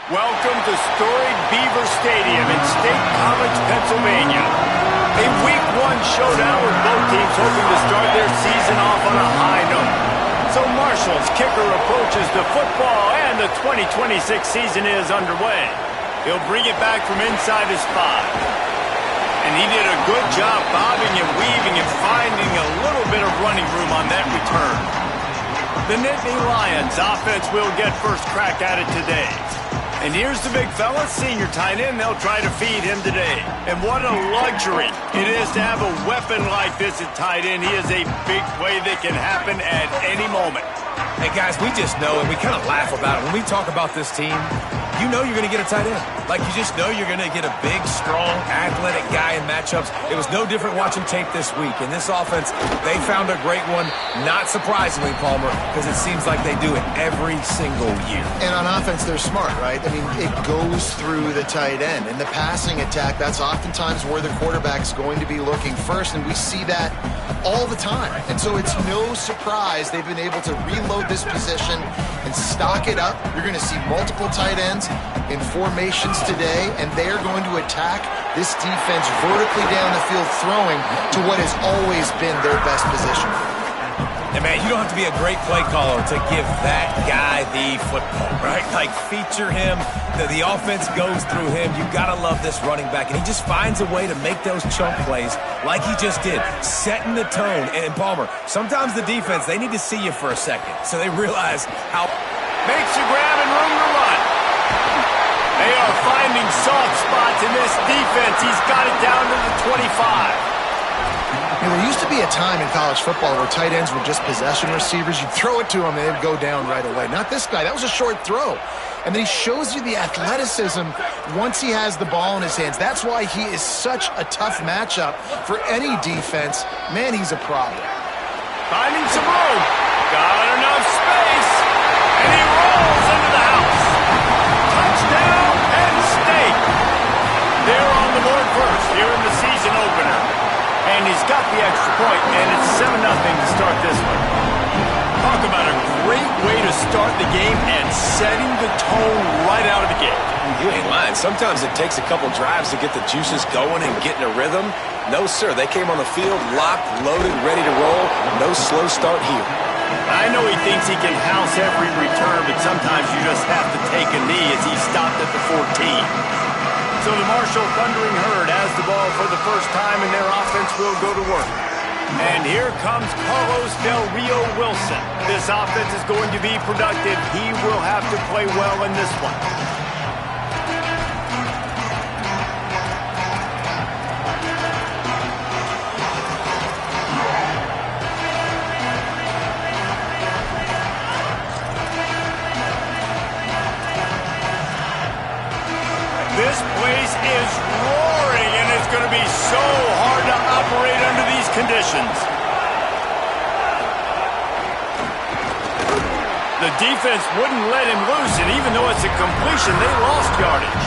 Welcome to storied Beaver Stadium in State College, Pennsylvania. A Week 1 showdown with both teams hoping to start their season off on a high note. So Marshall's kicker approaches the football, and the 2026 season is underway. He'll bring it back from inside his 5. And he did a good job bobbing and weaving and finding a little bit of running room on that return. The Nittany Lions offense will get first crack at it today. And here's the big fella, senior tight end. They'll try to feed him today. And what a luxury it is to have a weapon like this at tight end. He is a big play that can happen at any moment. Hey, guys, we just know, and we kind of laugh about it. When we talk about this team, you know you're going to get a tight end. Like, you just know you're going to get a big, strong, athletic guy in matchups. It was no different watching tape this week. In this offense, they found a great one, not surprisingly, Palmer, because it seems like they do it every single year. And on offense, they're smart, right? I mean, it goes through the tight end. In the passing attack, that's oftentimes where the quarterback's going to be looking first, and we see that all the time. And so it's no surprise they've been able to reload this position and stock it up. You're going to see multiple tight ends in formations today, and they are going to attack this defense vertically down the field, throwing to what has always been their best position. And, man, you don't have to be a great play caller to give that guy the football, right? Like, feature him. The offense goes through him. You've got to love this running back. And he just finds a way to make those chunk plays like he just did, setting the tone. And, Palmer, sometimes the defense, they need to see you for a second so they realize how... Makes you grab and room to run. They are finding soft spots in this defense. He's got it down to the 25. You know, there used to be a time in college football where tight ends were just possession receivers. You'd throw it to them and they'd go down right away. Not this guy. That was a short throw. And then he shows you the athleticism once he has the ball in his hands. That's why he is such a tough matchup for any defense. Man, he's a problem. Finding some room. Got enough space. And he rolls into the house. Touchdown and stake. They're on the board first here in the season opener. And he's got the extra point, and it's 7-0 to start this one. Talk about a great way to start the game and setting the tone right out of the gate. You ain't lying. Sometimes it takes a couple drives to get the juices going and get in a rhythm. No, sir. They came on the field, locked, loaded, ready to roll. No slow start here. I know he thinks he can house every return, but sometimes you just have to take a knee as he stopped at the 14. So the Marshall Thundering Herd has the ball for the first time, and their offense will go to work. And here comes Carlos Del Rio Wilson. This offense is going to be productive. He will have to play well in this one. This place is roaring, and it's going to be so hard to operate under these conditions. The defense wouldn't let him loose, and even though it's a completion, they lost yardage.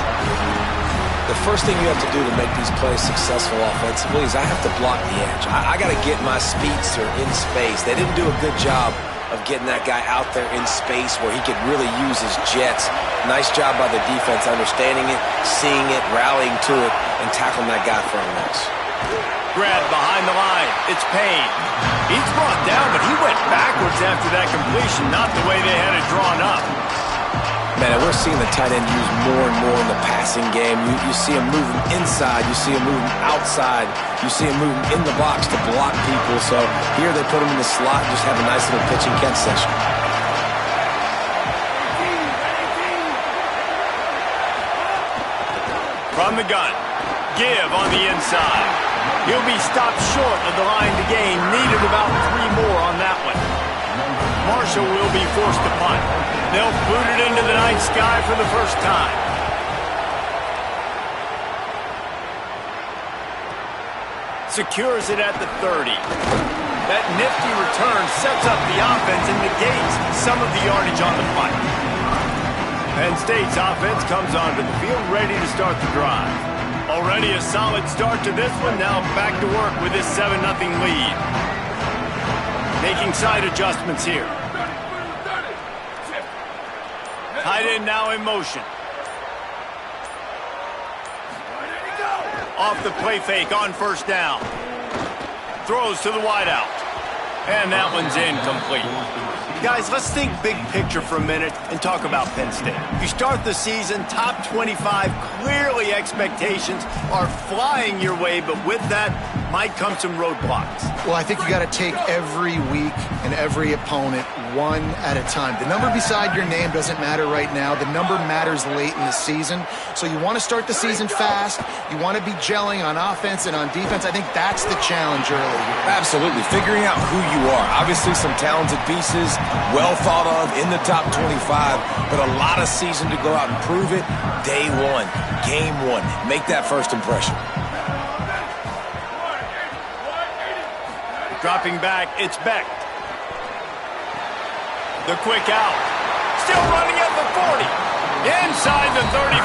The first thing you have to do to make these plays successful offensively is I have to block the edge. I got to get my speedster in space. They didn't do a good job of getting that guy out there in space where he could really use his jets. Nice job by the defense understanding it, seeing it, rallying to it, and tackling that guy for a loss. Grab behind the line. It's Payne. He's brought down, but he went backwards after that completion, not the way they had it drawn up. Man, we're seeing the tight end used more and more in the passing game. You see him moving inside. You see him moving outside. You see him moving in the box to block people. So here they put him in the slot and just have a nice little pitch and catch session. From the gun. Give on the inside. He'll be stopped short of the line to gain. Needed about 3 more on that one. Marshall will be forced to punt. They'll boot it into the night sky for the first time. Secures it at the 30. That nifty return sets up the offense and negates some of the yardage on the punt. Penn State's offense comes onto the field ready to start the drive. Already a solid start to this one. Now back to work with this 7-0 lead. Making side adjustments here. Tight end now in motion. Off the play fake on first down. Throws to the wideout. And that one's incomplete. Guys, let's think big picture for a minute and talk about Penn State. You start the season, top 25, clearly expectations are flying your way, but with that might come some roadblocks. Well, I think you got to take every week and every opponent one at a time. The number beside your name doesn't matter right now. The number matters late in the season. So you want to start the season fast. You want to be gelling on offense and on defense. I think that's the challenge early. Absolutely. Figuring out who you are. Obviously some talented pieces, well thought of in the top 25, but a lot of season to go out and prove it. Day one, game one. Make that first impression. Dropping back, it's Beck. The quick out. Still running at the 40. Inside the 35.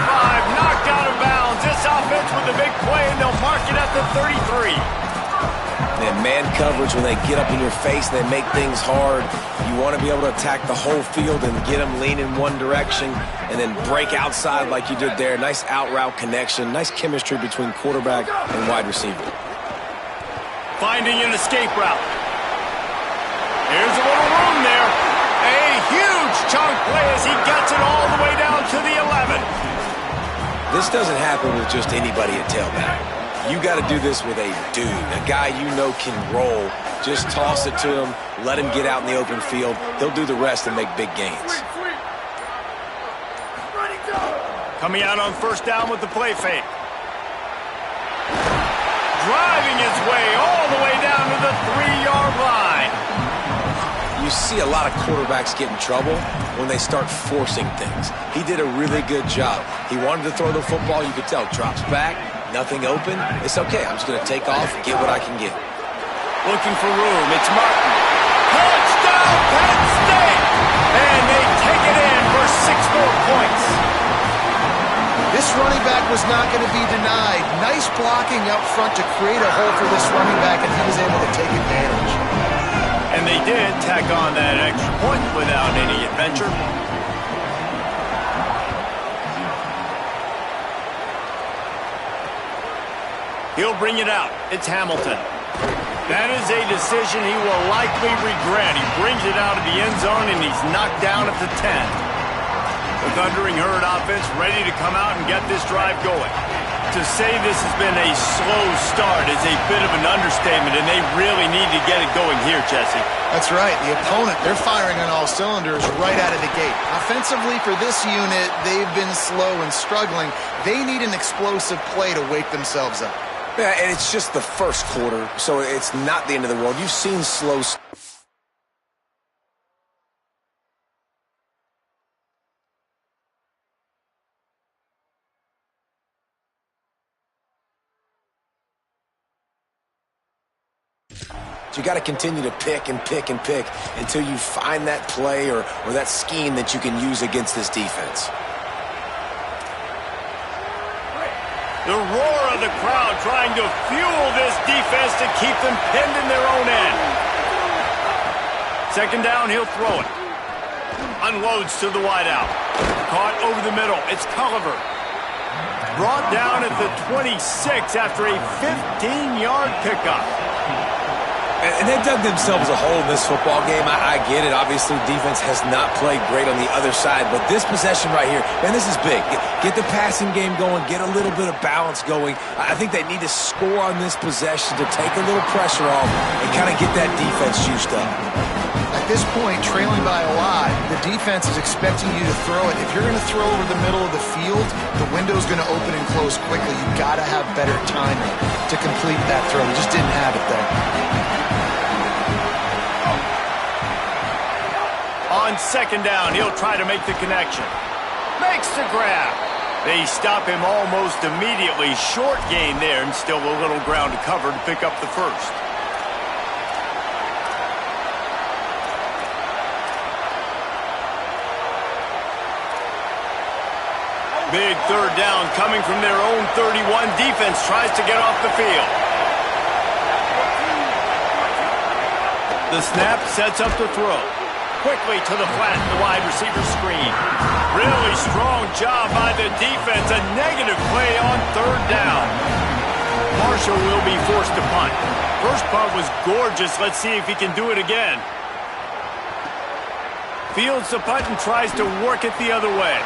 Knocked out of bounds. This offense with a big play, and they'll mark it at the 33. And man coverage, when they get up in your face, they make things hard. You want to be able to attack the whole field and get them lean in one direction and then break outside like you did there. Nice out route connection. Nice chemistry between quarterback and wide receiver. Finding an escape route. Here's a little room there. A huge chunk play as he gets it all the way down to the 11. This doesn't happen with just anybody at tailback. You got to do this with a dude, a guy you know can roll. Just toss it to him, let him get out in the open field. He'll do the rest and make big gains. Coming out on first down with the play fake. Driving his way all the way down to the 3-yard line. You see a lot of quarterbacks get in trouble when they start forcing things. He did a really good job. He wanted to throw the football. You could tell. Drops back, nothing open. It's okay. I'm just going to take off, get what I can get. Looking for room. It's Martin. Touchdown, Penn State! And they take it in for 6 more points. This running back was not going to be denied. Nice blocking up front to create a hole for this running back, and he was able to take advantage. And they did tack on that extra point without any adventure. He'll bring it out. It's Hamilton. That is a decision he will likely regret. He brings it out of the end zone, and he's knocked down at the 10. The Thundering Herd offense ready to come out and get this drive going. To say this has been a slow start is a bit of an understatement, and they really need to get it going here, Jesse. That's right. The opponent, they're firing on all cylinders right out of the gate. Offensively, for this unit, they've been slow and struggling. They need an explosive play to wake themselves up. Yeah, and it's just the first quarter, so it's not the end of the world. You've seen slow. You got to continue to pick and pick and pick until you find that play or that scheme that you can use against this defense. The roar of the crowd trying to fuel this defense to keep them pinned in their own end. Second down, he'll throw it. Unloads to the wideout. Caught over the middle. It's Culliver. Brought down at the 26 after a 15-yard pickup. And they dug themselves a hole in this football game. I get it. Obviously, defense has not played great on the other side. But this possession right here, man, this is big. Get the passing game going. Get a little bit of balance going. I think they need to score on this possession to take a little pressure off and kind of get that defense juiced up. At this point, trailing by a lot, the defense is expecting you to throw it. If you're going to throw over the middle of the field, the window's going to open and close quickly. You've got to have better timing to complete that throw. We just didn't have it there. On second down, he'll try to make the connection. Makes the grab. They stop him almost immediately. Short gain there, and still a little ground to cover to pick up the first. Big third down coming from their own 31. Defense tries to get off the field. The snap sets up the throw. Quickly to the flat, the wide receiver screen. Really strong job by the defense. A negative play on third down. Marshall will be forced to punt. First punt was gorgeous. Let's see if he can do it again. Fields the punt and tries to work it the other way.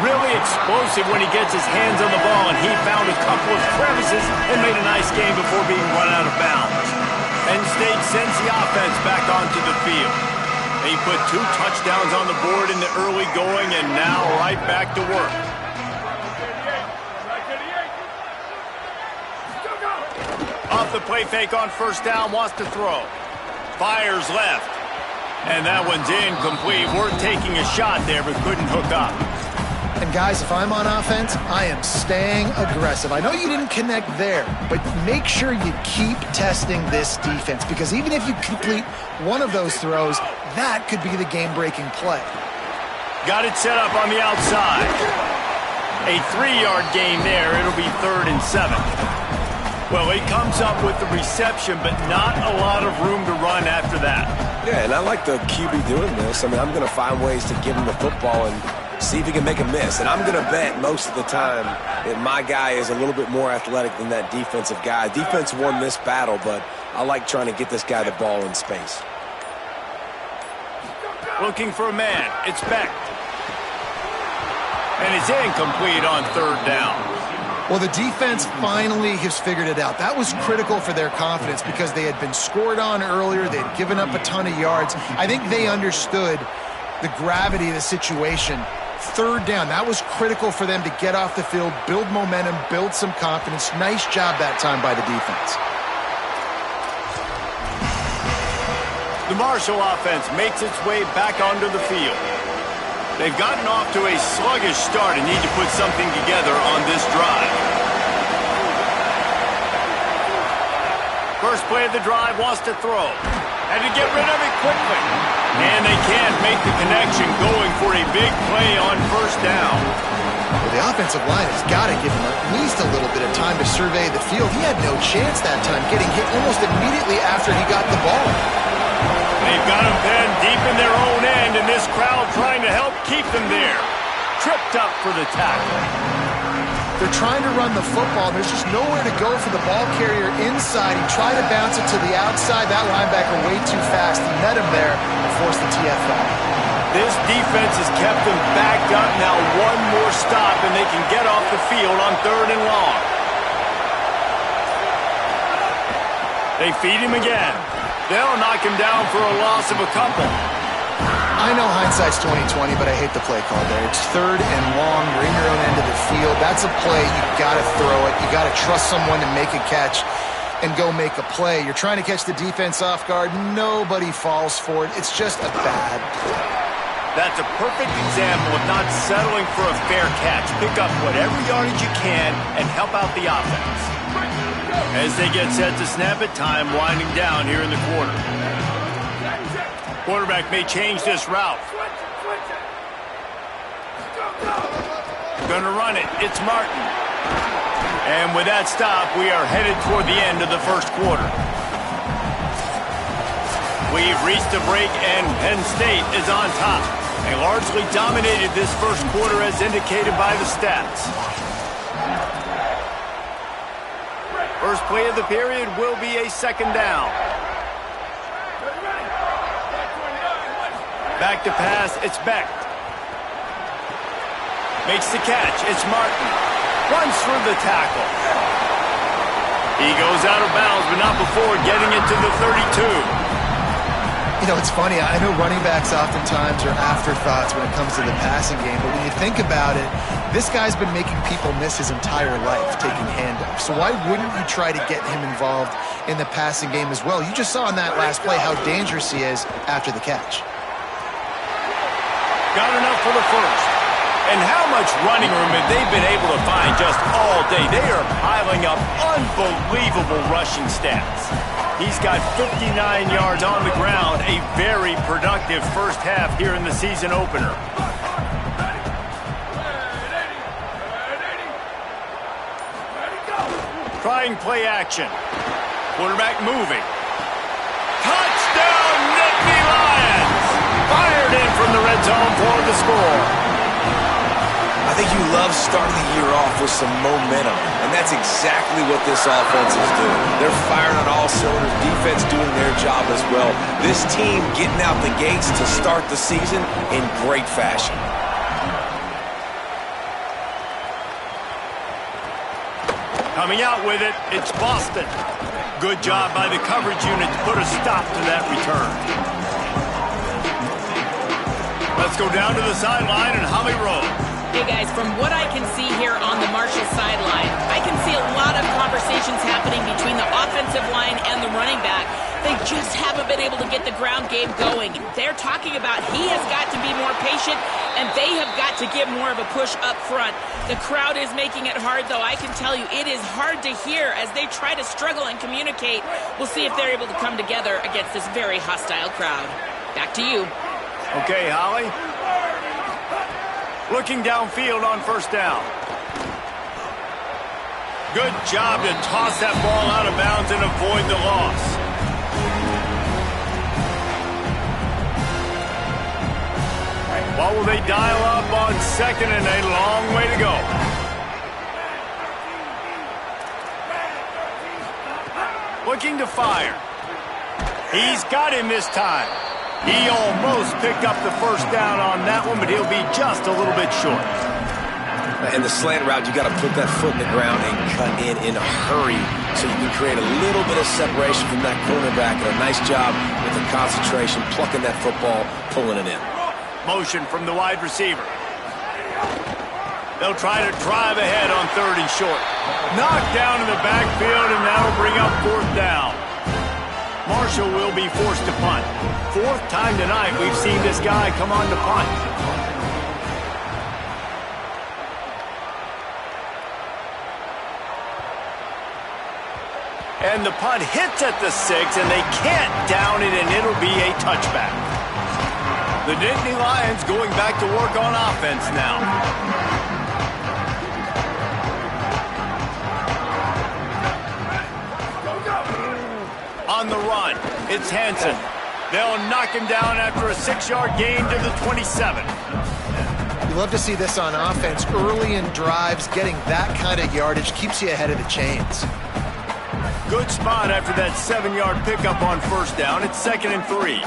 Really explosive when he gets his hands on the ball, and he found a couple of crevices and made a nice game before being run out of bounds. Penn State sends the offense back onto the field. They put 2 touchdowns on the board in the early going, and now right back to work. Off the play fake on first down, wants to throw. Fires left. And that one's incomplete. We're taking a shot there, but couldn't hook up. And guys, if I'm on offense, I am staying aggressive. I know you didn't connect there, but make sure you keep testing this defense, because even if you complete one of those throws, that could be the game-breaking play. Got it set up on the outside. A 3-yard gain there. It'll be 3rd and 7. Well, he comes up with the reception, but not a lot of room to run after that. Yeah, and I like the QB doing this. I mean, I'm going to find ways to give him the football and see if he can make a miss. And I'm going to bet most of the time that my guy is a little bit more athletic than that defensive guy. Defense won this battle, but I like trying to get this guy the ball in space. Looking for a man. It's Beck. And it's incomplete on 3rd down. Well, the defense finally has figured it out. That was critical for their confidence because they had been scored on earlier. They had given up a ton of yards. I think they understood the gravity of the situation. 3rd down, that was critical for them to get off the field, build momentum, build some confidence. Nice job that time by the defense. The Marshall offense makes its way back onto the field. They've gotten off to a sluggish start and need to put something together on this drive. First play of the drive, wants to throw. Had to get rid of it quickly. And they can't make the connection, going for a big play on first down. Well, the offensive line has got to give him at least a little bit of time to survey the field. He had no chance that time, getting hit almost immediately after he got the ball. They've got him pinned deep in their own end, and this crowd trying to help keep them there. Tripped up for the tackle. They're trying to run the football. There's just nowhere to go for the ball carrier inside. He tried to bounce it to the outside. That linebacker way too fast. He met him there and forced the TFL. This defense has kept them backed up. Now one more stop, and they can get off the field on 3rd and long. They feed him again. They'll knock him down for a loss of a couple. I know hindsight's 20/20, but I hate the play call there. It's 3rd and long. You're in your own end of the field. That's a play. You got to throw it. You got to trust someone to make a catch and go make a play. You're trying to catch the defense off guard. Nobody falls for it. It's just a bad play. That's a perfect example of not settling for a fair catch. Pick up whatever yardage you can and help out the offense. As they get set to snap it, time winding down here in the quarter. Quarterback may change this route. Gonna run it. It's Martin. And with that stop, we are headed toward the end of the first quarter. We've reached a break, and Penn State is on top. They largely dominated this first quarter as indicated by the stats. First play of the period will be a 2nd down. Back to pass, it's Beck. Makes the catch, it's Martin. Runs through the tackle. He goes out of bounds, but not before getting it to the 32. You know, it's funny. I know running backs oftentimes are afterthoughts when it comes to the passing game, but when you think about it, this guy's been making people miss his entire life taking handoffs. So why wouldn't you try to get him involved in the passing game as well? You just saw in that last play how dangerous he is after the catch. Got enough for the first. And how much running room have they been able to find just all day? They are piling up unbelievable rushing stats. He's got 59 yards on the ground, a very productive first half here in the season opener. Trying play action. Quarterback moving. Touchdown, Nittany Lions! Fired in from the red zone for the score. I think you love starting the year off with some momentum, and that's exactly what this offense is doing. They're firing on all cylinders, defense doing their job as well. This team getting out the gates to start the season in great fashion. Coming out with it, it's Boston. Good job by the coverage unit to put a stop to that return. Let's go down to the sideline and Holly roll. Hey guys, from what I can see here on the Marshall sideline, I can see a lot of conversations happening between the offensive line and the running back. They just haven't been able to get the ground game going. They're talking about he has got to be more patient, and they have got to give more of a push up front. The crowd is making it hard, though. I can tell you it is hard to hear as they try to struggle and communicate. We'll see if they're able to come together against this very hostile crowd. Back to you. Okay, Holly. Looking downfield on first down. Good job to toss that ball out of bounds and avoid the loss. What will they dial up on second and a long way to go? Looking to fire. He's got him this time. He almost picked up the first down on that one, but he'll be just a little bit short. In the slant route, you got to put that foot in the ground and cut in a hurry so you can create a little bit of separation from that cornerback. And a nice job with the concentration, plucking that football, pulling it in. Motion from the wide receiver. They'll try to drive ahead on third and short. Knocked down in the backfield, and that'll bring up fourth down. Marshall will be forced to punt. Fourth time tonight we've seen this guy come on to punt. And the punt hits at the 6, and they can't down it, and it'll be a touchback. The Nittany Lions going back to work on offense now. On the run, it's Hansen. They'll knock him down after a 6-yard gain to the 27. You love to see this on offense. Early in drives, getting that kind of yardage keeps you ahead of the chains. Good spot after that 7-yard pickup on first down. It's 2nd and 3.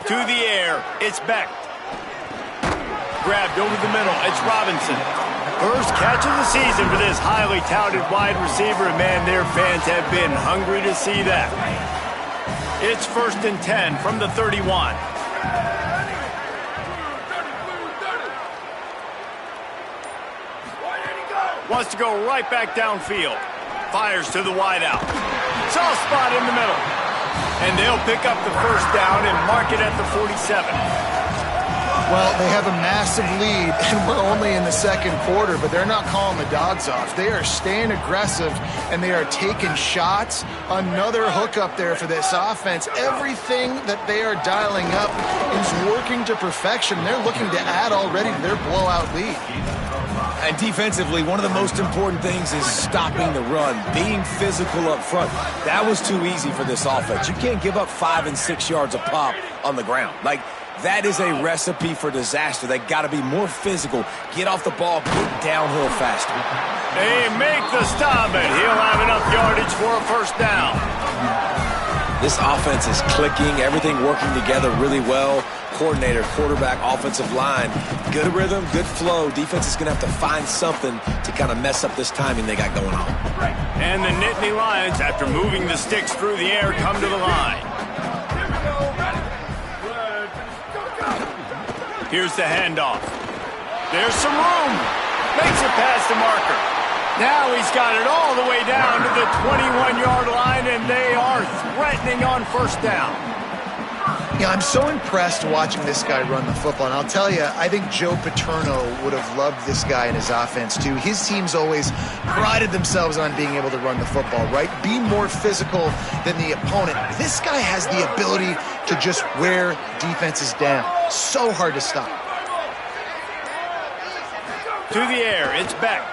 To the air, it's Beck. Grabbed over the middle, it's Robinson. First catch of the season for this highly touted wide receiver, and man, their fans have been hungry to see that. It's 1st and 10 from the 31. Wants to go right back downfield. Fires to the wideout. Soft spot in the middle. And they'll pick up the first down and mark it at the 47. Well, they have a massive lead, and we're only in the second quarter, but they're not calling the dogs off. They are staying aggressive, and they are taking shots. Another hookup there for this offense. Everything that they are dialing up is working to perfection. They're looking to add already to their blowout lead. And defensively, one of the most important things is stopping the run, being physical up front. That was too easy for this offense. You can't give up 5 and 6 yards a pop on the ground. Like, that is a recipe for disaster. They got to be more physical, get off the ball, get downhill faster. They make the stop, and he'll have enough yardage for a first down. This offense is clicking, everything working together really well. Coordinator, quarterback, offensive line, good rhythm, good flow. Defense is going to have to find something to kind of mess up this timing they got going on. And the Nittany Lions, after moving the sticks through the air, come to the line. Here's the handoff. There's some room. Makes it past the marker. Now he's got it all the way down to the 21-yard line, and they are threatening on first down. Yeah, I'm so impressed watching this guy run the football. And I'll tell you, I think Joe Paterno would have loved this guy in his offense too. His teams always prided themselves on being able to run the football, right? Be more physical than the opponent. This guy has the ability to just wear defenses down. So hard to stop. To the air, it's Beck.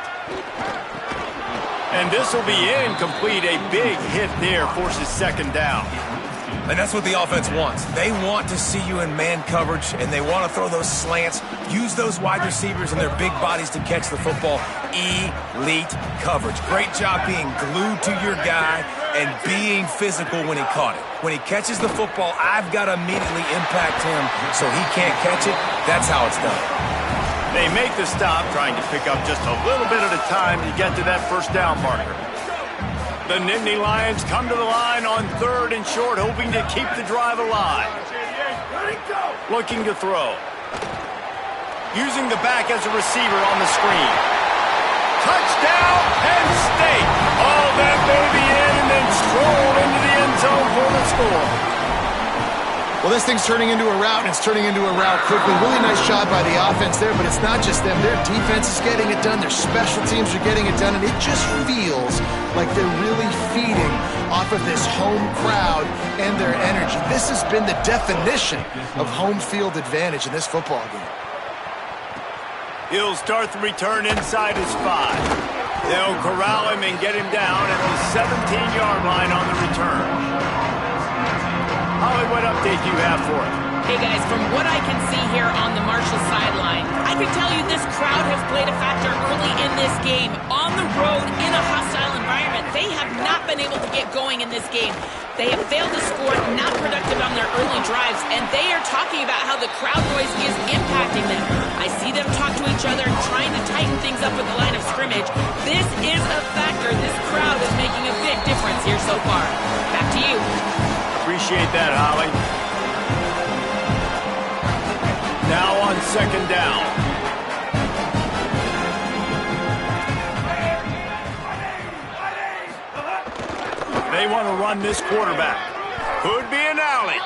And this will be incomplete. A big hit there forces second down. And that's what the offense wants. They want to see you in man coverage, and they want to throw those slants, use those wide receivers and their big bodies to catch the football. Elite coverage. Great job being glued to your guy and being physical when he caught it. When he catches the football, I've got to immediately impact him so he can't catch it. That's how it's done. They make the stop, trying to pick up just a little bit at a time to get to that first down marker. The Nittany Lions come to the line on 3rd and short, hoping to keep the drive alive. Looking to throw. Using the back as a receiver on the screen. Touchdown, Penn State! All that baby in and then stroll into the end zone for the score. Well, this thing's turning into a route, and it's turning into a route quickly. Really nice job by the offense there, but it's not just them. Their defense is getting it done. Their special teams are getting it done, and it just feels like they're really feeding off of this home crowd and their energy. This has been the definition of home field advantage in this football game. He'll start the return inside his 5. They'll corral him and get him down at the 17-yard line on the return. Holly, what update do you have for us? Hey guys, from what I can see here on the Marshall sideline, I can tell you this crowd has played a factor early in this game. On the road, in a hostile environment, they have not been able to get going in this game. They have failed to score, not productive on their early drives, and they are talking about how the crowd noise is impacting them. I see them talk to each other, trying to tighten things up at the line of scrimmage. This is a factor. This crowd is making a big difference here so far. Back to you. Appreciate that, Holly. Now on 2nd down. They want to run this quarterback. Could be an alley.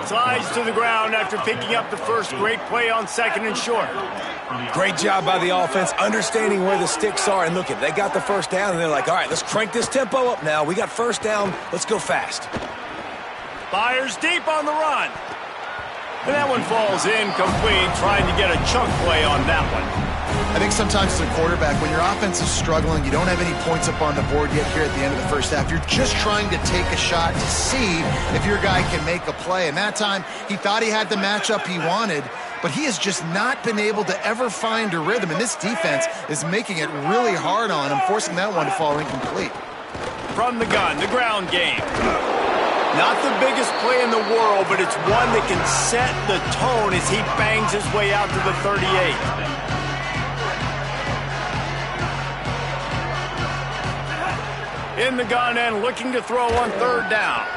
Slides to the ground after picking up the first. Great play on 2nd and short. Great job by the offense, understanding where the sticks are. And look, they got the first down, and they're like, all right, let's crank this tempo up now. We got first down. Let's go fast. Fires deep on the run. And that one falls incomplete, trying to get a chunk play on that one. I think sometimes as a quarterback, when your offense is struggling, you don't have any points up on the board yet here at the end of the first half. You're just trying to take a shot to see if your guy can make a play. And that time, he thought he had the matchup he wanted, but he has just not been able to ever find a rhythm. And this defense is making it really hard on him, forcing that one to fall incomplete. From the gun, the ground game. Not the biggest play in the world, but it's one that can set the tone as he bangs his way out to the 38. In the gun and looking to throw on 3rd down.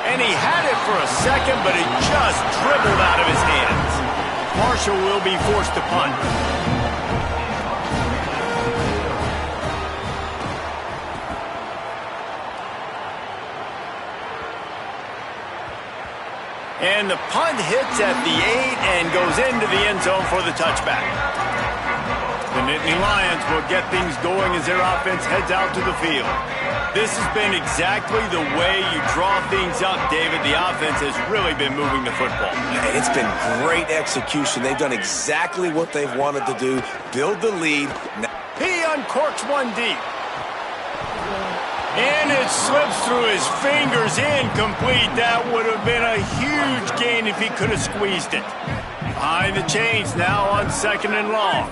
And he had it for a second, but it just dribbled out of his hands. Marshall will be forced to punt. And the punt hits at the 8 and goes into the end zone for the touchback. The Nittany Lions will get things going as their offense heads out to the field. This has been exactly the way you draw things up, David. The offense has really been moving the football. And it's been great execution. They've done exactly what they've wanted to do, build the lead. He uncorks one deep. And it slips through his fingers, incomplete. That would have been a huge gain if he could have squeezed it. Behind the chains now on 2nd and long.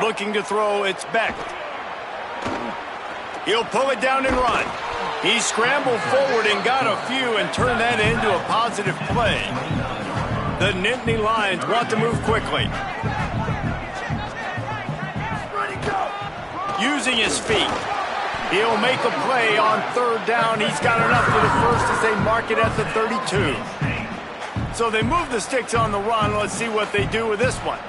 Looking to throw, it's Beck. He'll pull it down and run. He scrambled forward and got a few and turned that into a positive play. The Nittany Lions want to move quickly. Using his feet. He'll make a play on 3rd down. He's got enough for the first as they mark it at the 32. So they move the sticks on the run. Let's see what they do with this one.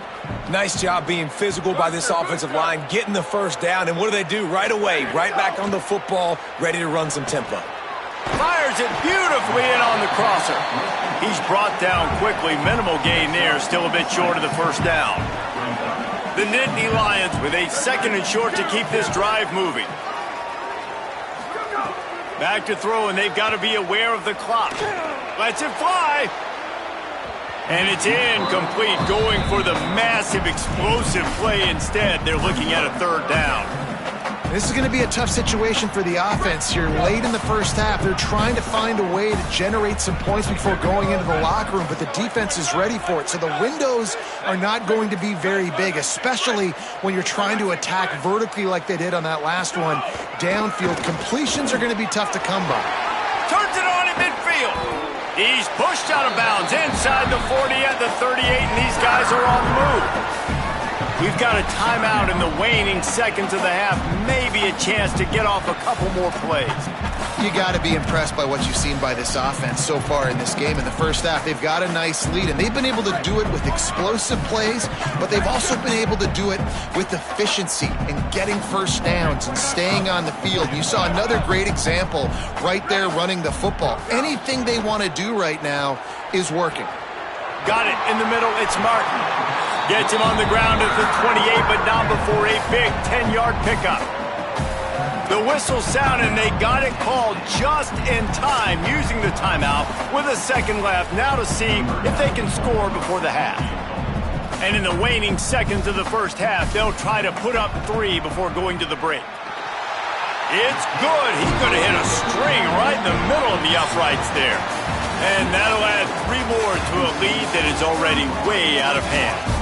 Nice job being physical by this offensive line, getting the first down. And what do? Right away, right back on the football, ready to run some tempo. Fires it beautifully in on the crosser. He's brought down quickly. Minimal gain there, still a bit short of the first down. The Nittany Lions with a 2nd and short to keep this drive moving. Back to throw, and they've got to be aware of the clock. Lets it fly. And it's incomplete, going for the massive explosive play instead. They're looking at a 3rd down. This is going to be a tough situation for the offense here. Late in the first half, they're trying to find a way to generate some points before going into the locker room, but the defense is ready for it. So the windows are not going to be very big, especially when you're trying to attack vertically like they did on that last one. Downfield completions are going to be tough to come by. Turns it on in midfield. He's pushed out of bounds inside the 40 at the 38, and these guys are on the move. We've got a timeout in the waning seconds of the half. Maybe a chance to get off a couple more plays. You got to be impressed by what you've seen by this offense so far in this game. In the first half, they've got a nice lead, and they've been able to do it with explosive plays, but they've also been able to do it with efficiency and getting first downs and staying on the field. You saw another great example right there running the football. Anything they want to do right now is working. Got it in the middle. It's Martin. Gets him on the ground at the 28, but not before a big 10-yard pickup. The whistle sounded, and they got it called just in time, using the timeout with a second left. Now to see if they can score before the half. And in the waning seconds of the first half, they'll try to put up 3 before going to the break. It's good. He's going to hit a string right in the middle of the uprights there. And that'll add 3 more to a lead that is already way out of hand.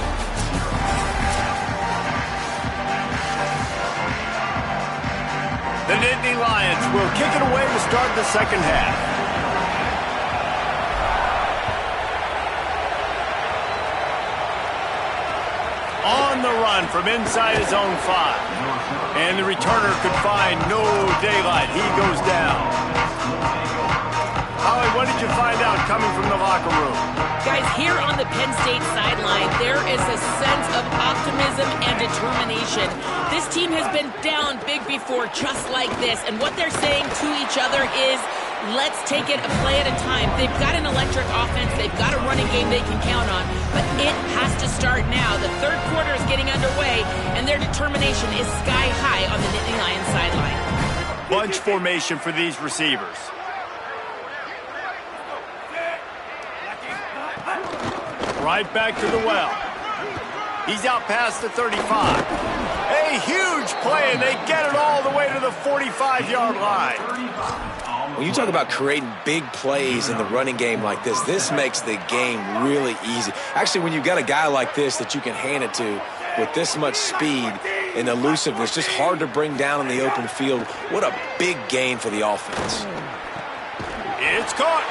The Nittany Lions will kick it away to start the second half. On the run from inside his own 5. And the returner could find no daylight. He goes down. Holly, what did you find out coming from the locker room? Guys, here on the Penn State sideline, there is a sense of optimism and determination. This team has been down big before, just like this. And what they're saying to each other is, let's take it a play at a time. They've got an electric offense. They've got a running game they can count on. But it has to start now. The third quarter is getting underway, and their determination is sky high on the Nittany Lions sideline. Bunch formation for these receivers. Right back to the well. He's out past the 35. A huge play, and they get it all the way to the 45-yard line. When you talk about creating big plays in the running game like this, this makes the game really easy. Actually, when you've got a guy like this that you can hand it to with this much speed and elusiveness, just hard to bring down in the open field, what a big gain for the offense. It's caught.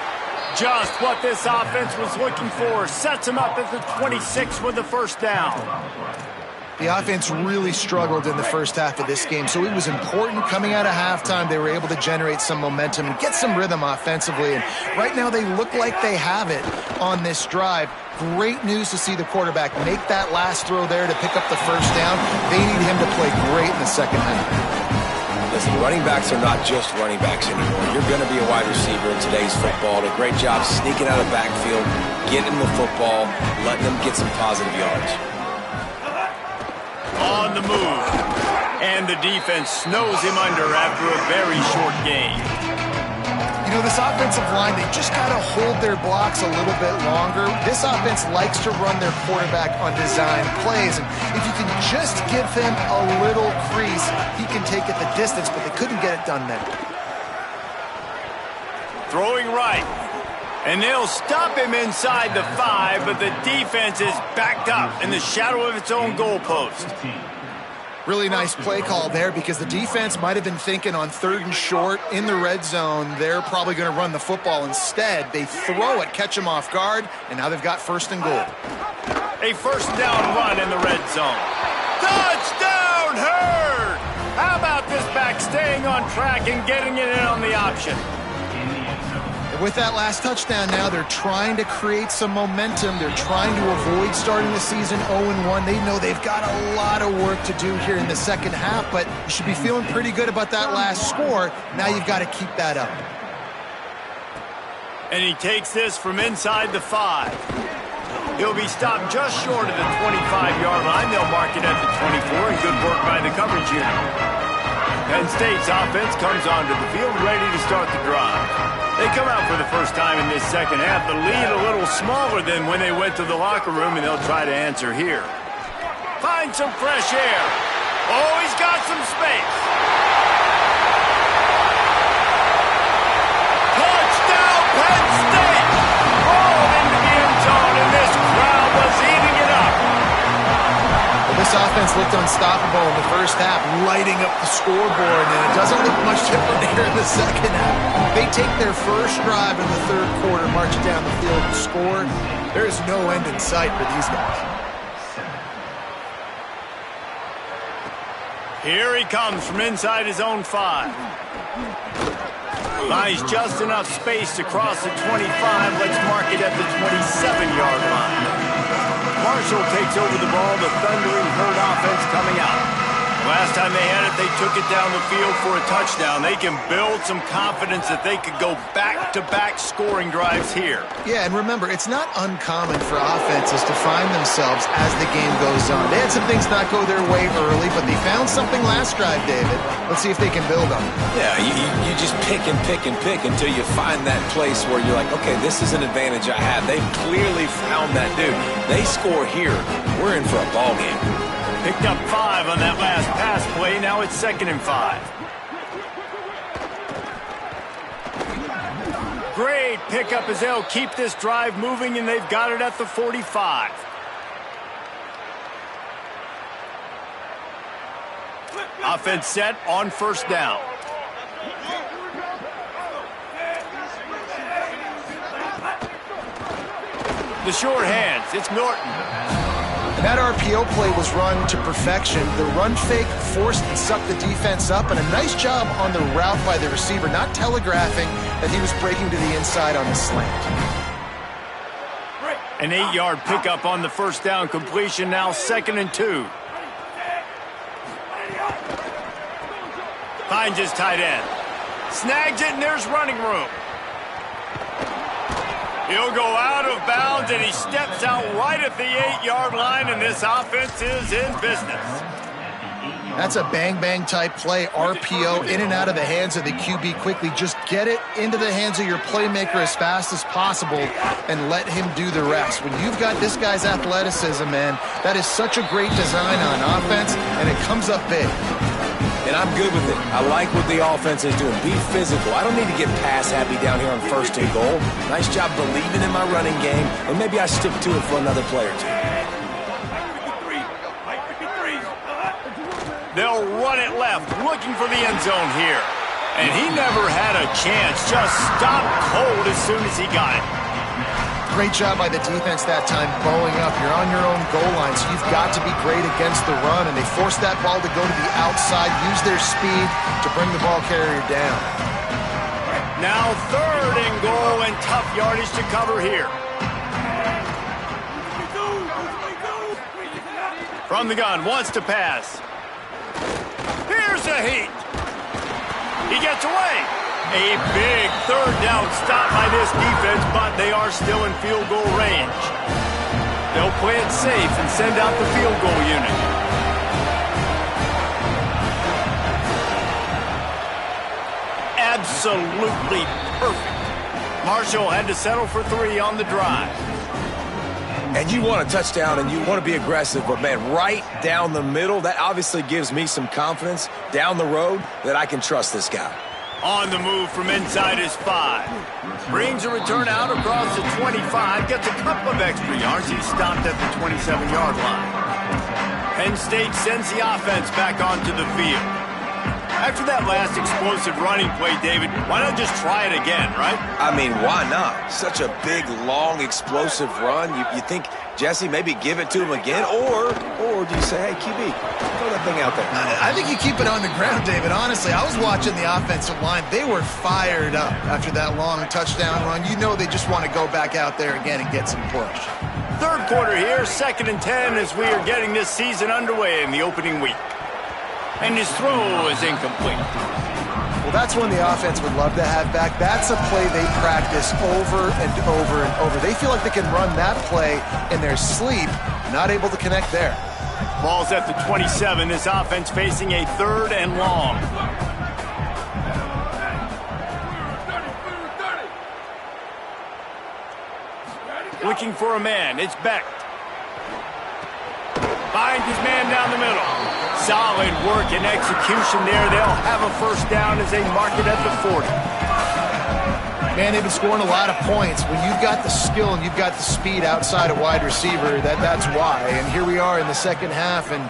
Just what this offense was looking for. Sets him up at the 26 with the first down. The offense really struggled in the first half of this game, so it was important coming out of halftime. They were able to generate some momentum and get some rhythm offensively, and right now they look like they have it on this drive. Great news to see the quarterback make that last throw there to pick up the first down. They need him to play great in the second half. Listen, running backs are not just running backs anymore. You're going to be a wide receiver in today's football. A great job sneaking out of the backfield, getting the football, letting them get some positive yards. On the move. And the defense snows him under after a very short game. You know, this offensive line, they just got to hold their blocks a little bit longer. This offense likes to run their quarterback on design plays, and if you can just give him a little crease, he can take it the distance, but they couldn't get it done there. Throwing right. And they'll stop him inside the 5, but the defense is backed up in the shadow of its own goalpost. Really nice play call there because the defense might have been thinking on 3rd and short in the red zone. They're probably going to run the football. Instead, they throw it, catch them off guard, and now they've got 1st and goal. A first down run in the red zone. Touchdown, Hurd! How about this back staying on track and getting it in on the option? And with that last touchdown now, they're trying to create some momentum. They're trying to avoid starting the season 0-1. They know they've got a lot of work to do here in the second half, but you should be feeling pretty good about that last score. Now you've got to keep that up. And he takes this from inside the 5. He'll be stopped just short of the 25-yard line. They'll mark it at the 24, and good work by the coverage unit. Penn State's offense comes onto the field ready to start the drive. They come out for the first time in this second half. The lead a little smaller than when they went to the locker room, and they'll try to answer here. Find some fresh air. Oh, he's got some space. offense looked unstoppable in the first half, lighting up the scoreboard, and it doesn't look much different here in the second half. They take their first drive in the third quarter, march down the field and score. There is no end in sight for these guys. Here he comes from inside his own 5. Buys just enough space to cross the 25. Let's mark it at the 27-yard line. Marshall takes over the ball. The thundering herd offense coming out. Last time they had it, they took it down the field for a touchdown. They can build some confidence that they could go back-to-back scoring drives here. Yeah, and remember, it's not uncommon for offenses to find themselves as the game goes on. They had some things not go their way early, but they found something last drive, David. Let's see if they can build on it. Yeah, you just pick and pick and pick until you find that place where you're like, okay, this is an advantage I have. They've clearly found that dude. They score here, we're in for a ball game. Picked up 5 on that last pass play. Now it's 2nd and 5. Great pickup as they'll keep this drive moving, and they've got it at the 45. Offense set on first down. The short hands. It's Norton. That RPO play was run to perfection. The run fake forced and sucked the defense up, and a nice job on the route by the receiver, not telegraphing that he was breaking to the inside on the slant. An 8-yard pickup on the first down completion, now 2nd and 2. Finds his tight end. Snags it, and there's running room. He'll go out of bounds, and he steps out right at the 8-yard line, and this offense is in business. That's a bang-bang type play, RPO, in and out of the hands of the QB quickly. Just get it into the hands of your playmaker as fast as possible and let him do the rest. When you've got this guy's athleticism, man, that is such a great design on offense, and it comes up big. And I'm good with it. I like what the offense is doing. Be physical. I don't need to get pass happy down here on 1st and goal. Nice job believing in my running game, and maybe I stick to it for another play or two. They'll run it left, looking for the end zone here. And he never had a chance. Just stopped cold as soon as he got it. Great job by the defense that time, bowing up. You're on your own goal line, so you've got to be great against the run, and they forced that ball to go to the outside, use their speed to bring the ball carrier down. Now 3rd and goal, and tough yardage to cover here. From the gun, wants to pass. Here's a heat. He gets away. A big 3rd down stop by this defense, but they are still in field goal range. They'll play it safe and send out the field goal unit. Absolutely perfect. Marshall had to settle for 3 on the drive. And you want a touchdown and you want to be aggressive, but man, right down the middle, that obviously gives me some confidence down the road that I can trust this guy. On the move from inside his 5. Brings a return out across the 25. Gets a couple of extra yards. He's stopped at the 27-yard line. Penn State sends the offense back onto the field. After that last explosive running play, David, why not just try it again, right? I mean, why not? Such a big, long, explosive run. You think, Jesse, maybe give it to him again? Or do you say, hey, QB, throw that thing out there? I think you keep it on the ground, David. Honestly, I was watching the offensive line. They were fired up after that long touchdown run. You know they just want to go back out there again and get some push. 3rd quarter here, 2nd and 10 as we are getting this season underway in the opening week. And his throw is incomplete. Well, that's one the offense would love to have back. That's a play they practice over and over and over. They feel like they can run that play in their sleep, not able to connect there. Ball's at the 27. This offense facing a 3rd and long. Looking for a man. It's Beck. Finds his man down the middle. Solid work and execution there. They'll have a 1st down as they mark it at the 40. Man, they've been scoring a lot of points. When you've got the skill and you've got the speed outside a wide receiver, that's why. And here we are in the second half, and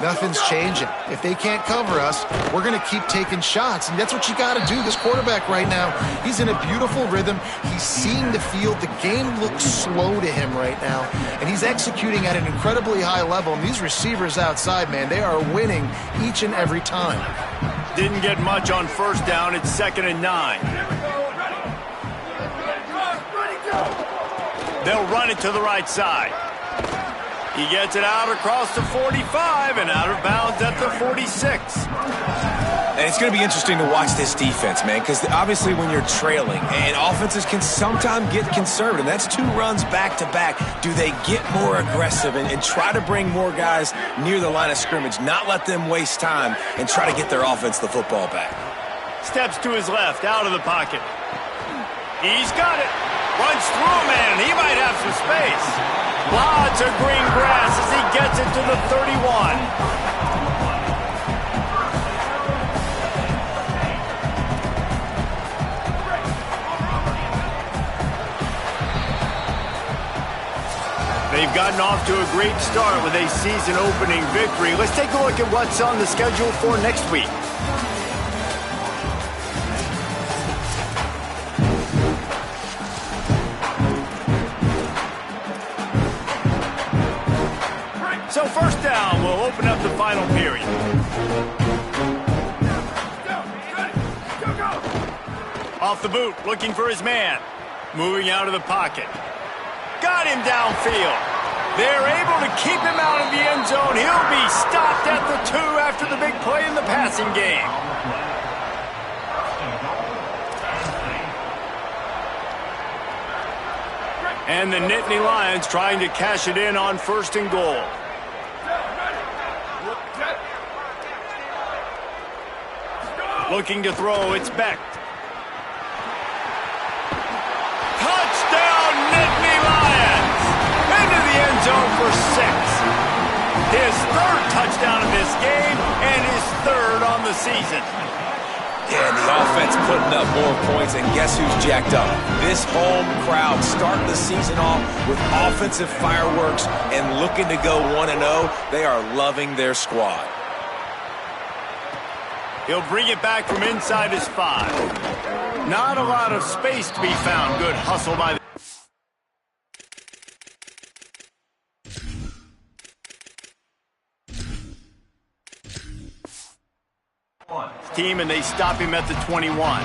nothing's changing. If they can't cover us, we're going to keep taking shots, and that's what you got to do. This quarterback right now, he's in a beautiful rhythm. He's seeing the field. The game looks slow to him right now, and he's executing at an incredibly high level. And these receivers outside, man, they are winning each and every time. Didn't get much on first down. It's 2nd and 9. They'll run it to the right side. He gets it out across the 45 and out of bounds at the 46. And it's going to be interesting to watch this defense, man, because obviously when you're trailing, and offenses can sometimes get conservative. That's 2 runs back-to-back. Do they get more aggressive and try to bring more guys near the line of scrimmage, not let them waste time, and try to get their offense the football back? Steps to his left, out of the pocket. He's got it. Runs through a man. He might have some space. Lots of green grass as he gets it to the 31. They've gotten off to a great start with a season-opening victory. Let's take a look at what's on the schedule for next week. So first down, we'll open up the final period. Off the boot, looking for his man. Moving out of the pocket. Got him downfield. They're able to keep him out of the end zone. He'll be stopped at the 2 after the big play in the passing game. And the Nittany Lions trying to cash it in on 1st and goal. Looking to throw, it's Beck. Touchdown, Nittany Lions! Into the end zone for 6. His 3rd touchdown of this game and his 3rd on the season. Yeah, and the offense putting up more points, and guess who's jacked up? This home crowd starting the season off with offensive fireworks and looking to go 1-0. They are loving their squad. He'll bring it back from inside his 5. Not a lot of space to be found. Good hustle by the team, and they stop him at the 21.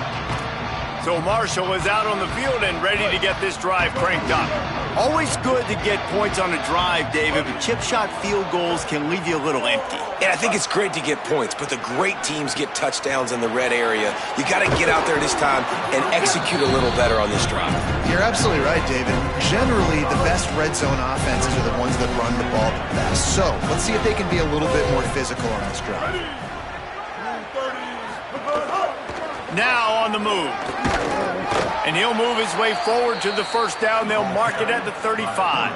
So Marshall is out on the field and ready to get this drive cranked up. Always good to get points on a drive, David, but chip shot field goals can leave you a little empty. And I think it's great to get points, but the great teams get touchdowns in the red area. You got to get out there this time and execute a little better on this drive. You're absolutely right, David. Generally, the best red zone offenses are the ones that run the ball the best. So let's see if they can be a little bit more physical on this drive. Now on the move. And he'll move his way forward to the 1st down. They'll mark it at the 35.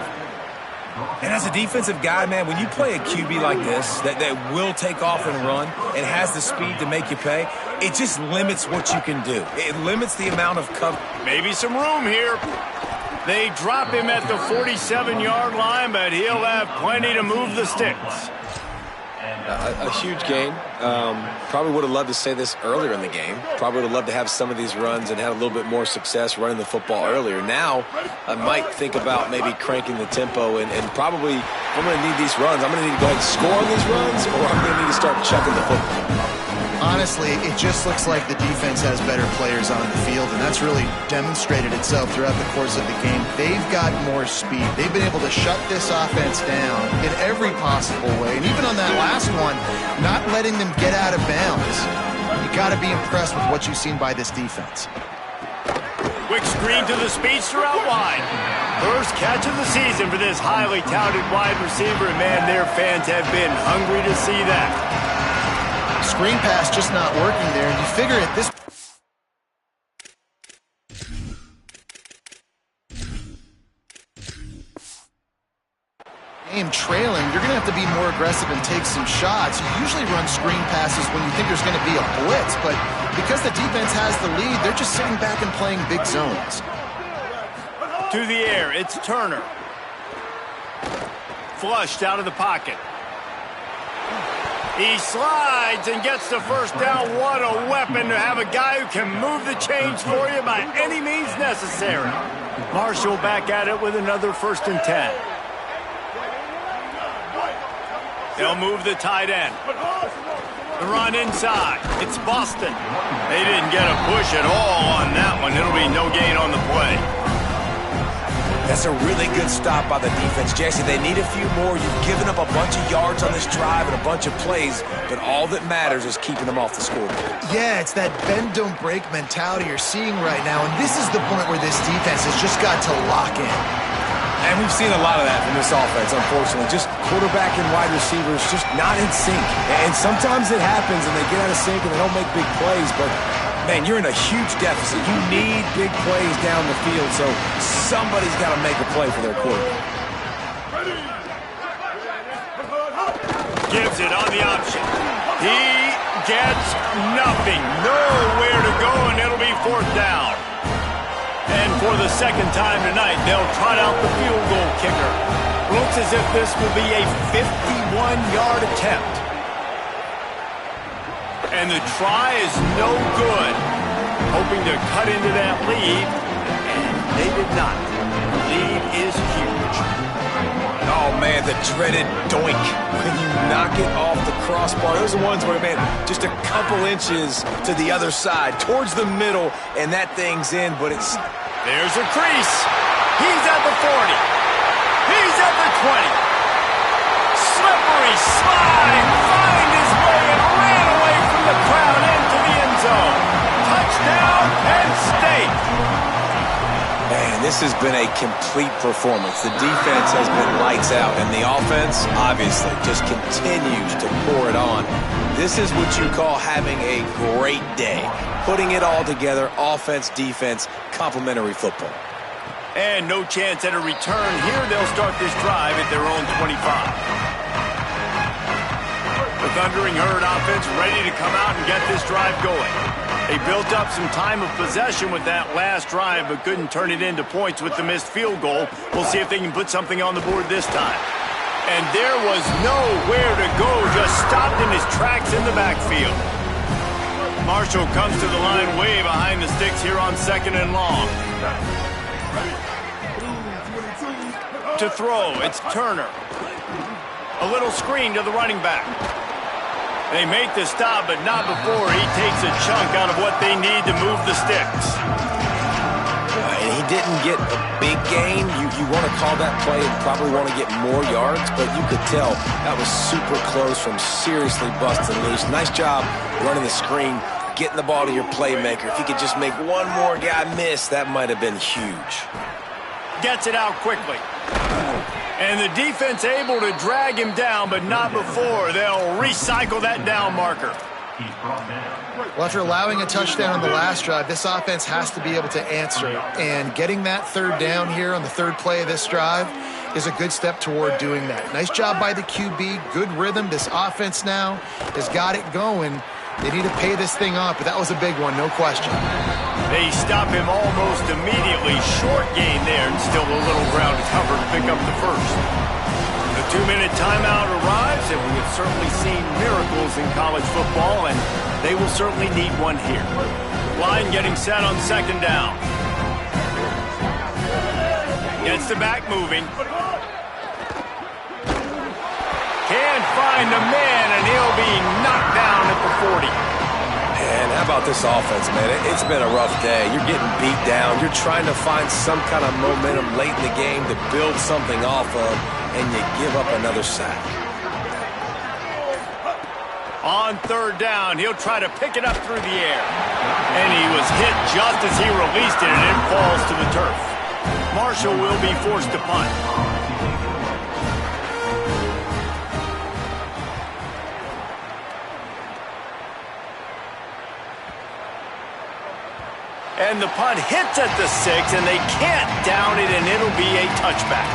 And as a defensive guy, man, when you play a QB like this that will take off and run and has the speed to make you pay, it just limits what you can do. It limits the amount of cover. Maybe some room here. They drop him at the 47-yard line, but he'll have plenty to move the sticks. A huge gain. Probably would have loved to say this earlier in the game. Probably would have loved to have some of these runs and have a little bit more success running the football earlier. Now, I might think about maybe cranking the tempo and probably, if I'm going to need these runs, I'm going to need to go ahead and score on these runs, or I'm going to need to start chucking the football. Honestly, it just looks like the defense has better players on the field, and that's really demonstrated itself throughout the course of the game. They've got more speed. They've been able to shut this offense down in every possible way, and even on that last one, not letting them get out of bounds. You got to be impressed with what you've seen by this defense. Quick screen to the speedster out wide. First catch of the season for this highly touted wide receiver, and man, their fans have been hungry to see that. Screen pass just not working there. You figure at this team trailing, you're going to have to be more aggressive and take some shots. You usually run screen passes when you think there's going to be a blitz, but because the defense has the lead, they're just sitting back and playing big zones. To the air, it's Turner. Flushed out of the pocket. He slides and gets the first down. What a weapon to have a guy who can move the chains for you by any means necessary. Marshall back at it with another 1st and 10. They'll move the tight end. The run inside. It's Boston. They didn't get a push at all on that one. It'll be no gain on the play. That's a really good stop by the defense. Jesse, they need a few more. You've given up a bunch of yards on this drive and a bunch of plays, but all that matters is keeping them off the scoreboard. Yeah, it's that bend, don't break mentality you're seeing right now, and this is the point where this defense has just got to lock in. And we've seen a lot of that from this offense, unfortunately. Just quarterback and wide receivers just not in sync. And sometimes it happens and they get out of sync and they don't make big plays, but man, you're in a huge deficit. You need big plays down the field, so somebody's got to make a play for their quarterback. Gives it on the option. He gets nothing. Nowhere to go, and it'll be 4th down. And for the second time tonight, they'll trot out the field goal kicker. Looks as if this will be a 51-yard attempt. And the try is no good. Hoping to cut into that lead, and they did not. The lead is huge. Oh, man, the dreaded doink. When you knock it off the crossbar, those are ones where, man, just a couple inches to the other side, towards the middle, and that thing's in, but it's... There's a crease. He's at the 40. He's at the 20. Slippery slide. Find his way and ran away from the crowd into the end zone. Touchdown, Penn State. Man, this has been a complete performance. The defense has been lights out, and the offense, obviously, just continues to pour it on. This is what you call having a great day. Putting it all together, offense, defense, complementary football. And no chance at a return here. They'll start this drive at their own 25. The Thundering Herd offense ready to come out and get this drive going. They built up some time of possession with that last drive, but couldn't turn it into points with the missed field goal. We'll see if they can put something on the board this time. And there was nowhere to go, just stopped in his tracks in the backfield. Marshall comes to the line way behind the sticks here on 2nd and long. To throw, it's Turner. A little screen to the running back. They make the stop, but not before he takes a chunk out of what they need to move the sticks. And he didn't get a big gain. You want to call that play and probably want to get more yards, but you could tell that was super close from seriously busting loose. Nice job running the screen, getting the ball to your playmaker. If he could just make one more guy miss, that might have been huge. Gets it out quickly. And the defense able to drag him down, but not before. They'll recycle that down marker. Well, after allowing a touchdown on the last drive, this offense has to be able to answer. And getting that 3rd down here on the 3rd play of this drive is a good step toward doing that. Nice job by the QB. Good rhythm. This offense now has got it going. They need to pay this thing off, but that was a big one, no question. They stop him almost immediately. Short gain there, and still a little ground to cover to pick up the first. The 2-minute timeout arrives, and we have certainly seen miracles in college football, and they will certainly need one here. Line getting set on 2nd down. Gets the back moving. Can't find a man, and he'll be knocked down at the 40. And how about this offense, man? It's been a rough day. You're getting beat down. You're trying to find some kind of momentum late in the game to build something off of, and you give up another sack. On 3rd down, he'll try to pick it up through the air. And he was hit just as he released it, and it falls to the turf. Marshall will be forced to punt. And the punt hits at the 6, and they can't down it, and it'll be a touchback.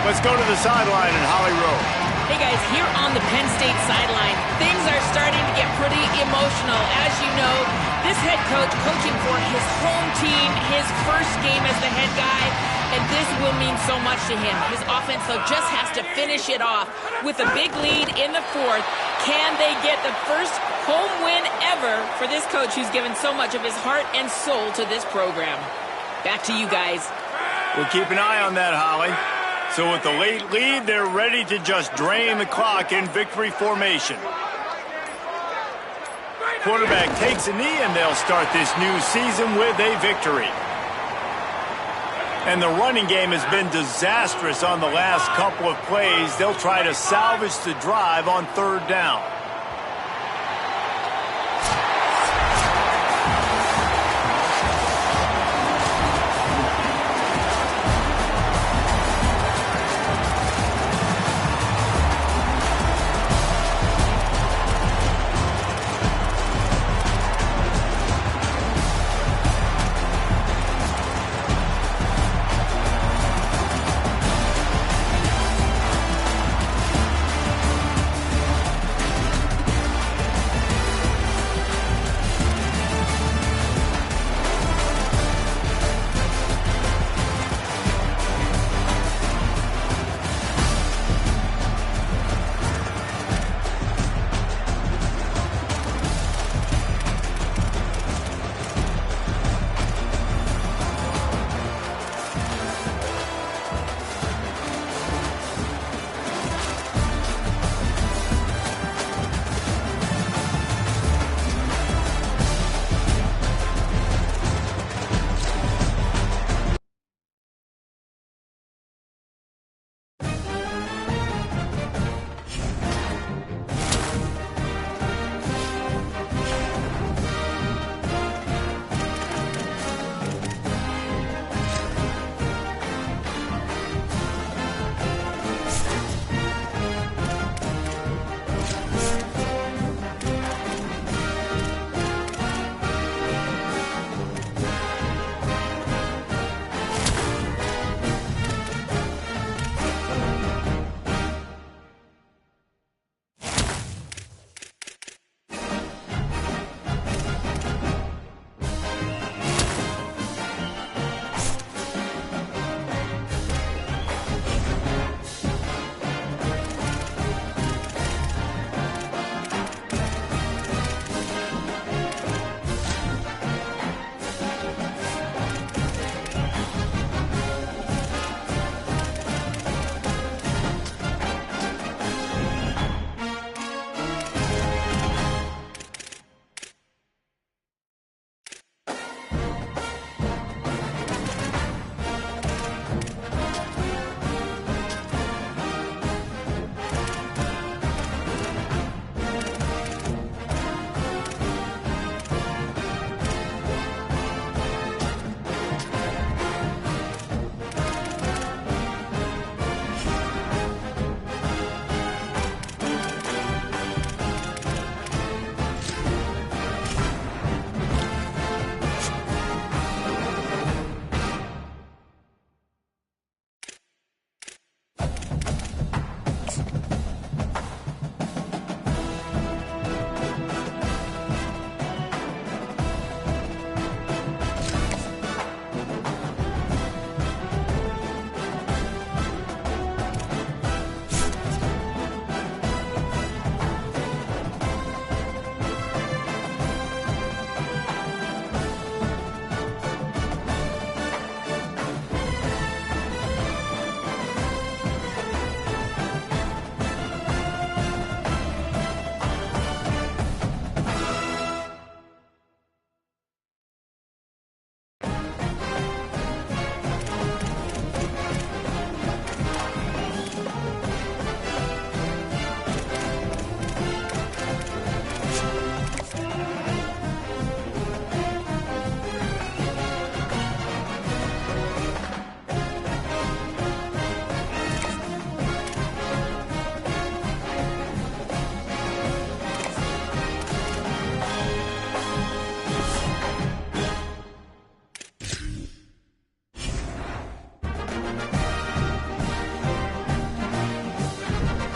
Let's go to the sideline in Holly Rowe. Hey guys, here on the Penn State sideline, things are starting to get pretty emotional. As you know, this head coach coaching for his home team, his first game as the head guy, and this will mean so much to him. His offense, though, just has to finish it off with a big lead in the fourth. Can they get the first home win ever for this coach who's given so much of his heart and soul to this program? Back to you guys. We'll keep an eye on that, Holly. So with the late lead, they're ready to just drain the clock in victory formation. Quarterback takes a knee, and they'll start this new season with a victory. And the running game has been disastrous on the last couple of plays. They'll try to salvage the drive on third down.